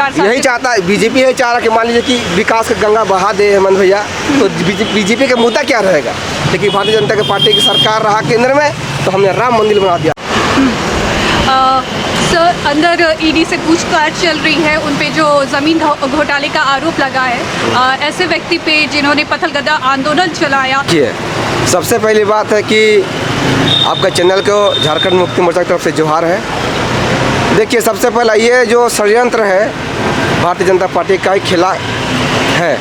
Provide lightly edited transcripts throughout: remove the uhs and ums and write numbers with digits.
4 साल यही चाहता है, बीजेपी यही चाह रहा कि मान लीजिए कि विकास का गंगा बहा दे हेमंत भैया, तो बीजेपी का मुद्दा क्या रहेगा। लेकिन भारतीय जनता पार्टी की सरकार रहा केंद्र में, तो हमने राम मंदिर बना दिया। सर, अंदर ईडी से पूछताछ चल रही है, उन पे जो ज़मीन घोटाले का आरोप लगा है, ऐसे व्यक्ति पे जिन्होंने पत्थलगदा आंदोलन चलाया। सबसे पहली बात है कि आपका चैनल को झारखंड मुक्ति मोर्चा की तरफ से जोहार है। देखिए, सबसे पहला ये जो षड्यंत्र है भारतीय जनता पार्टी का ही खिलाफ है,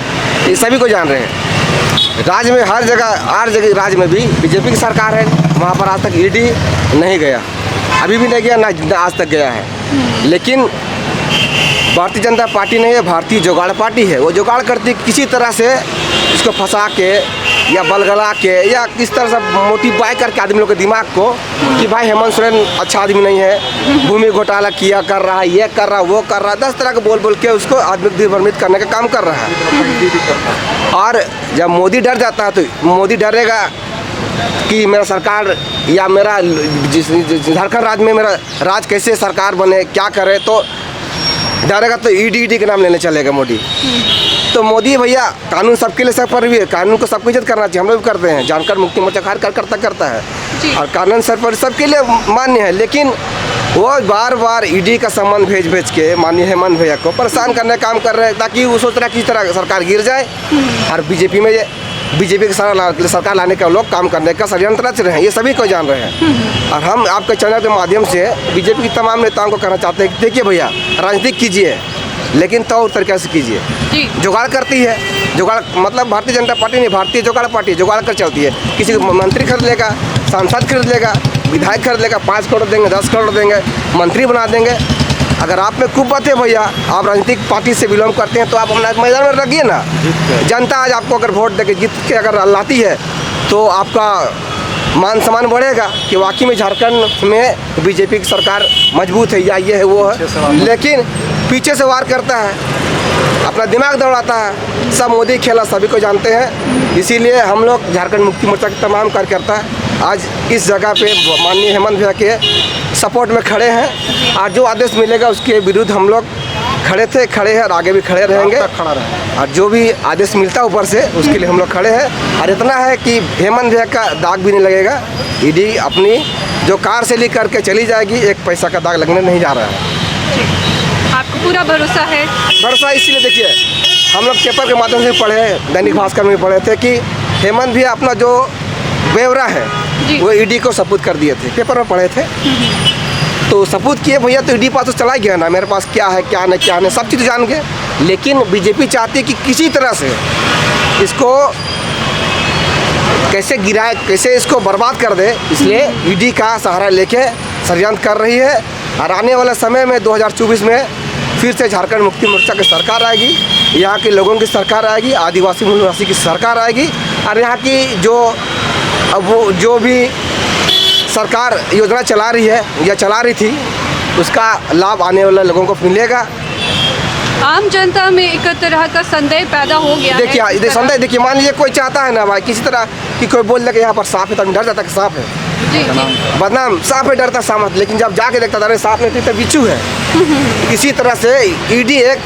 ये सभी को जान रहे हैं। राज्य में हर जगह राज्य में भी बीजेपी की सरकार है, वहाँ पर आज तक ईडी नहीं गया, अभी भी नहीं गया, ना आज तक गया है। लेकिन भारतीय जनता पार्टी नहीं है, भारतीय जुगाड़ पार्टी है। वो जुगाड़ करती किसी तरह से इसको फंसा के या बलगला के या किस तरह से मोटिफाई करके आदमी लोग के दिमाग को कि भाई हेमंत सोरेन अच्छा आदमी नहीं है, भूमि घोटाला किया कर रहा है, ये कर रहा है, वो कर रहा है, 10 तरह के बोल के उसको आदमी को दिग्भ्रमित करने का काम कर रहा है। और जब मोदी डर जाता है तो मोदी डरेगा कि मेरा सरकार या मेरा झारखंड राज्य में मेरा राज कैसे सरकार बने, क्या करे, तो डरेगा तो ईडी के नाम लेने चलेगा मोदी। तो मोदी भैया कानून सबके लिए सब पर भी है, कानून को सबको इज्जत करना चाहिए, हम लोग भी करते हैं, झारखंड मुक्ति मोर्चा हर कार्यकर्ता करता है और कानून सर पर सबके लिए मान्य है। लेकिन वो बार बार ईडी का सामान भेज के माननीय हेमंत भैया को परेशान करने का काम कर रहे हैं, ताकि वो सोच रहा है किस तरह सरकार गिर जाए और बीजेपी की सरकार लाने का लोग काम करने का षड्यंत्र रच रहे हैं, ये सभी को जान रहे हैं। और हम आपके चैनल के माध्यम से बीजेपी की तमाम नेताओं को कहना चाहते हैं कि देखिए भैया, राजनीति कीजिए लेकिन तौर तरीके से कीजिए। जुगाड़ करती है, जुगाड़ मतलब भारतीय जनता पार्टी नहीं, भारतीय जुगाड़ पार्टी जुगाड़ कर चलती है। किसी को मंत्री खरीद लेगा, सांसद खरीद लेगा, विधायक खरीद लेगा, 5 करोड़ देंगे, 10 करोड़ देंगे, मंत्री बना देंगे। अगर आप में खूब बात है भैया, आप राजनीतिक पार्टी से बिलोंग करते हैं, तो आप अपना मैदान में रखिए ना। जनता आज आपको अगर वोट देके जीत के अगर लाती है तो आपका मान सम्मान बढ़ेगा कि वाकई में झारखंड में बीजेपी की सरकार मजबूत है या ये है वो है। लेकिन पीछे से वार करता है, अपना दिमाग दौड़ाता है, सब मोदी खेला सभी को जानते हैं। इसीलिए हम लोग झारखंड मुक्ति मोर्चा के तमाम कार्यकर्ता आज इस जगह पे माननीय हेमंत भैया के सपोर्ट में खड़े हैं और जो आदेश मिलेगा उसके विरुद्ध हम लोग खड़े हैं और आगे भी खड़े रहेंगे। और जो भी आदेश मिलता है ऊपर से उसके लिए हम लोग खड़े हैं। और इतना है कि हेमंत भैया का दाग भी नहीं लगेगा, ईडी अपनी जो कार से ली करके चली जाएगी, एक पैसा का दाग लगने नहीं जा रहा है। आपको पूरा भरोसा है? भरोसा इसीलिए देखिए, हम लोग पेपर के माध्यम से पढ़े हैं, दैनिक भास्कर में पढ़े थे कि हेमंत भैया अपना जो ब्यौरा है वो ईडी को सबूत कर दिए थे, पेपर में पढ़े थे। तो सबूत किए भैया, तो ईडी पास तो चला गया ना, मेरे पास क्या है क्या नहीं सब चीज़ जान गए। लेकिन बीजेपी चाहती है कि किसी तरह से इसको कैसे गिराए, कैसे इसको बर्बाद कर दे, इसलिए ईडी का सहारा लेके षड्यंत्र कर रही है। और आने वाले समय में 2024 में फिर से झारखंड मुक्ति मोर्चा की सरकार आएगी, यहाँ के लोगों की सरकार आएगी, आदिवासी मूल निवासी की सरकार आएगी। और यहाँ की जो भी सरकार योजना चला रही है या चला रही थी, उसका लाभ आने वाले लोगों को मिलेगा। आम जनता में एक तरह का संदेह पैदा हो गया है। देखिए, मान लीजिए कोई चाहता है ना भाई किसी तरह कि कोई बोल दे कि यहाँ पर सांप है, तो डर जाता है कि सांप है, बदनाम सांप है, डरता सांप। लेकिन जब जाके देखता था सांप नहीं तो बिच्छू है। इसी तरह से ईडी एक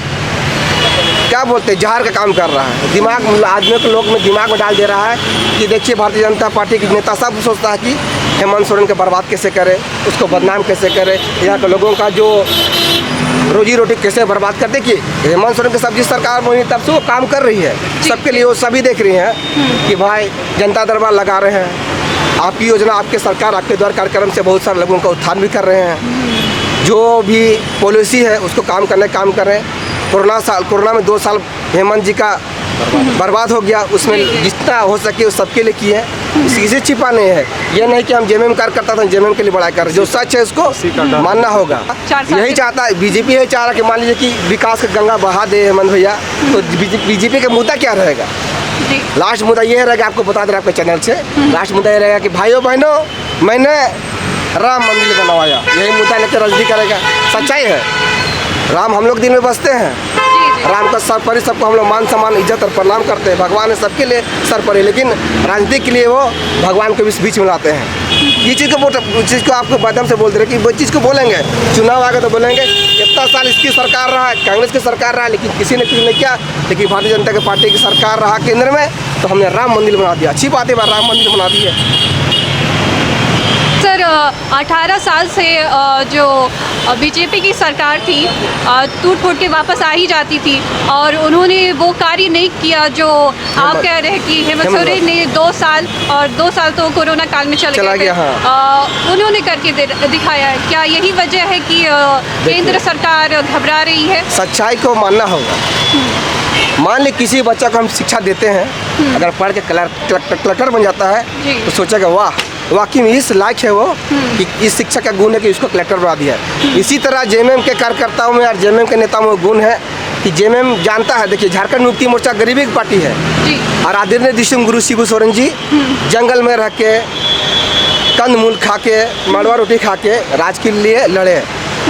क्या बोलते हैं जहर का काम कर रहा है, दिमाग आदमी को लोग में दिमाग में डाल दे रहा है कि देखिए भारतीय जनता पार्टी के नेता सब सोचता है कि हेमंत सोरेन के बर्बाद कैसे करे, उसको बदनाम कैसे करे, यहाँ के लोगों का जो रोजी रोटी कैसे बर्बाद कर। देखिए हेमंत सोरेन की सब्जी सरकार में तब से वो काम कर रही है, सबके लिए वो सभी देख रहे हैं कि भाई जनता दरबार लगा रहे हैं, आपकी योजना आपके सरकार आपके द्वार कार्यक्रम से बहुत सारे लोगों का उत्थान भी कर रहे हैं, जो भी पॉलिसी है उसको काम कर रहे हैं। कोरोना में 2 साल हेमंत जी का बर्बाद हो गया, उसमें जितना हो सके वो सबके लिए किए हैं, इसे छिपा नहीं है। ये नहीं कि हम जेएमएम कार्यकर्ता था जेएमएम के लिए बड़ा कर, जो सच है उसको मानना होगा। यही चाहता है, बीजेपी यही चाह रहा कि मान लीजिए कि विकास का गंगा बहा दे हेमंत भैया, तो बीजेपी का मुद्दा क्या रहेगा? लास्ट मुद्दा ये रहेगा, आपको बता दे रहा आपके चैनल से, लास्ट मुद्दा ये रहेगा कि भाइयों बहनों मैंने राम मंदिर बनवाया, यही मुद्दा लेकर राजनीति करेगा। सच्चाई है, राम हम लोग दिन में बसते हैं, राम का सर पर सबको हम लोग मान सम्मान इज्जत और प्रणाम करते हैं, भगवान है सबके लिए सर पर है, लेकिन राजनीति के लिए वो भगवान को बीच में लाते हैं। ये चीज़ को आपको माध्यम से बोल दे रहे कि वो चीज़ को बोलेंगे, चुनाव आगे तो बोलेंगे इतना साल इसकी सरकार रहा, कांग्रेस की सरकार रहा, लेकिन किसी ने कुछ नहीं किया। लेकिन भारतीय जनता पार्टी की सरकार रहा केंद्र में, तो हमने राम मंदिर बना दिया। अच्छी बात है, राम मंदिर बना दी है। सर 18 साल से जो बीजेपी की सरकार थी टूट फूट के वापस आ ही जाती थी, और उन्होंने वो कार्य नहीं किया जो आप कह रहे हैं कि हेमंत सोरेन ने 2 साल, और 2 साल तो कोरोना काल में चला गया। हाँ। उन्होंने करके दिखाया है। क्या यही वजह है कि केंद्र सरकार घबरा रही है? सच्चाई को मानना होगा। मान ली किसी बच्चा को हम शिक्षा देते हैं, अगर पढ़ के कलेक्टर बन जाता है तो सोचेगा वाह, वाकई में इस लायक है वो कि इस शिक्षा का गुण है कि उसको कलेक्टर बना दिया है। इसी तरह जेएमएम के कार्यकर्ताओं में और जेएमएम के नेताओं में गुण है कि जेएमएम जानता है। देखिए, झारखंड मुक्ति मोर्चा गरीबी की पार्टी है, और आदरणीय दिशुम गुरु शिबू सोरेन जी जंगल में रह के कंदमूल खा के मड़वा रोटी खा के राज के लिए लड़े,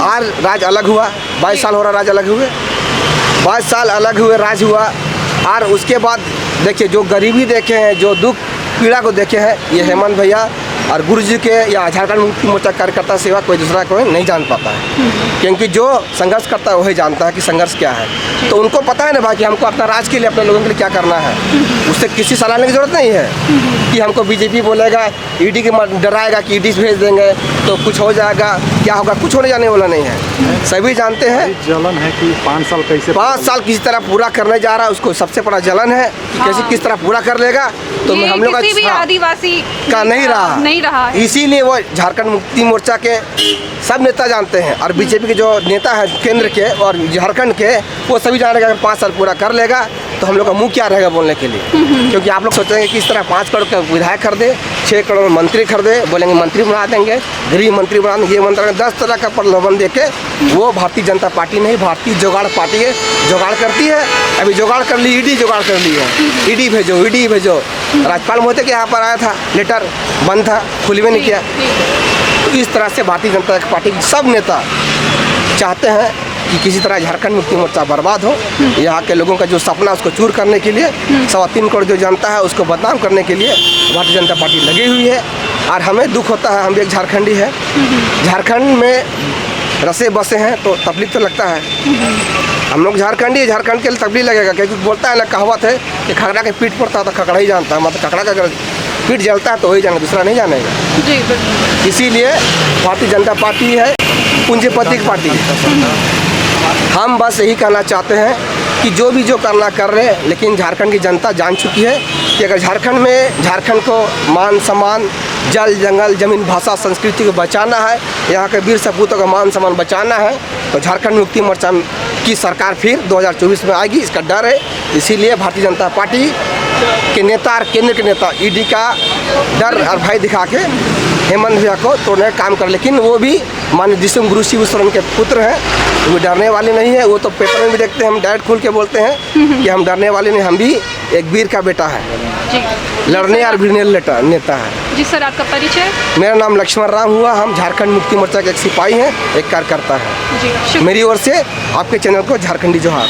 और राज अलग हुआ। 22 साल हो रहा राज अलग हुए, 22 साल अलग हुए, राज हुआ। और उसके बाद देखिए, जो गरीबी देखे हैं, जो दुख पीड़ा को देखे हैं, ये हेमंत भैया और गुरु जी के या झारखंड मुक्ति मोर्चा कार्यकर्ता सेवा कोई दूसरा कोई नहीं जान पाता है। क्योंकि जो संघर्ष करता है वही जानता है कि संघर्ष क्या है। तो उनको पता है ना भाई कि हमको अपना राज के लिए, अपने लोगों के लिए क्या करना है। उससे किसी सलाह लेने की जरूरत नहीं है कि हमको बीजेपी बोलेगा, ईडी के डराएगा कि ईडी भेज देंगे तो कुछ हो जाएगा, क्या होगा, कुछ होने जाने वाला नहीं है। सभी जानते हैं जलन है कि 5 साल कैसे 5 साल किसी तरह पूरा करने जा रहा है, उसको सबसे बड़ा जलन है कि कैसे किस तरह पूरा कर लेगा। तो हम लोग किसी भी आदिवासी का नहीं रहा, इसीलिए वो झारखंड मुक्ति मोर्चा के सब नेता जानते हैं, और बीजेपी के जो नेता हैं केंद्र के और झारखंड के, वो सभी जान रहे अगर 5 साल पूरा कर लेगा तो हम लोग का मुंह क्या रहेगा बोलने के लिए। क्योंकि आप लोग सोचेंगे कि इस तरह 5 करोड़ का विधायक कर दे, 6 करोड़ मंत्री कर दे, बोलेंगे मंत्री बना देंगे, गृह मंत्री बना देंगे, ये मंत्री 10 तरह का प्रलोभन दे के वो भारतीय जनता पार्टी नहीं, भारतीय जुगाड़ पार्टी है, जुगाड़ करती है। अभी जुगाड़ कर ली, ईडी जुगाड़ कर ली है, ईडी भेजो। राज्यपाल मोदी के यहाँ पर आया था, लेटर बंद था, खुली में नहीं किया। तो इस तरह से भारतीय जनता पार्टी के सब नेता चाहते हैं कि किसी तरह झारखंड मुक्ति मोर्चा बर्बाद हो। यहाँ के लोगों का जो सपना उसको चूर करने के लिए, 3.25 करोड़ जो जनता है उसको बदनाम करने के लिए भारतीय जनता पार्टी लगी हुई है। और हमें दुख होता है, हम भी एक झारखंडी है, झारखंड में रसे बसे हैं तो तकलीफ तो लगता है। हम लोग झारखंडी है, झारखंड के लिए तकलीफ लगेगा, क्योंकि बोलता है ना, कहावत है कि खगड़ा के पीठ पड़ता तो खगड़ा ही जानता है। मतलब खगड़ा का अगर पीठ जलता है तो वही जानेगा, दूसरा नहीं जानेगा जी। इसीलिए भारतीय जनता पार्टी है पूंजीपति की पार्टी है। हम बस यही कहना चाहते हैं कि जो करना कर रहे हैं, लेकिन झारखंड की जनता जान चुकी है कि अगर झारखंड को मान सम्मान, जल जंगल जमीन भाषा संस्कृति को बचाना है, यहाँ के वीर सपूतों का मान सम्मान बचाना है, तो झारखंड मुक्ति मोर्चा की सरकार फिर 2024 में आएगी, इसका डर है। इसीलिए भारतीय जनता पार्टी के नेता और केंद्र के नेता ईडी का डर और भय दिखा के हेमंत भैया को तोड़ने का काम कर, लेकिन वो भी माननीय दिशुम गुरु शिबू सोरेन के पुत्र हैं, वो डरने वाले नहीं है। वो तो पेपर में भी देखते हैं, हम डायरेक्ट खुल के बोलते हैं कि हम डरने वाले नहीं, हम भी एक वीर का बेटा है जी। लड़ने और भिड़ने नेता है जी। सर, आपका परिचय? मेरा नाम लक्ष्मण राम हुआ, हम झारखंड मुक्ति मोर्चा के एक सिपाही हैं, एक कार्यकर्ता है जी। मेरी ओर से आपके चैनल को झारखंडी जोहार।